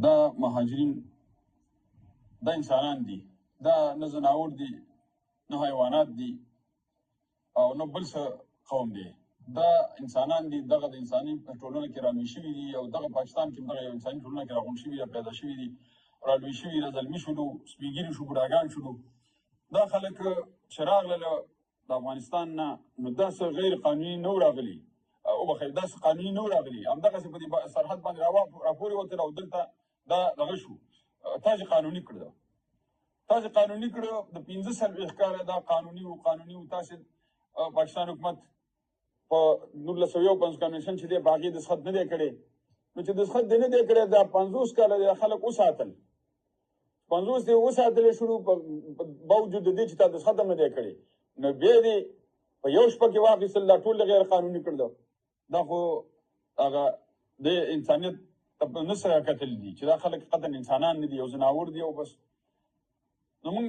دا مهاجرین دا انسانان دي، دا نه ځناور دي نه حیوانات دي او نه بل څه قوم دی. دا انسانان دي، دغه د انساني ټولنه کې رالوی شوي دي او دغه پاکستان کې دغه یو انساني ټولنه کې راغونډ شوي دي، پیدا شوي دي، رالوی شوي دي، زلمي شولو، سپین ږیري شو، بوډاګان شولو. دا خلک چې راغلل د افغانستان نه، نو داسې غیر قانوني نه و راغلي، وبخښئ داسې قانوني نه و راغلي، همدغسې په دې سرحد باندې راپورې وتل او دلته دا دغه شو. تاسې قانوني کړه، تاسې قانوني کړه، د 15 کاله دا قانوني و. تاسې پاکستان حکومت په 1951 کنوینشن چې دی په هغې دستخط نه دی کړی، نو چې دستخط دې نه دی کړی، دا 50 کاله دی خلک وساتل، 50 دی وساتلی شروع په باوجود د دې چې تا دستخط هم نه دی کړی، نو بیا دې په یو شپه کې واخیستل، دا ټول غیر قانوني کړل. دا خو هغه د انسانیت نه سره کتل دي چې دا خلک قطعا انسانان نه دي، یو ځناور دي او بس. نو موږ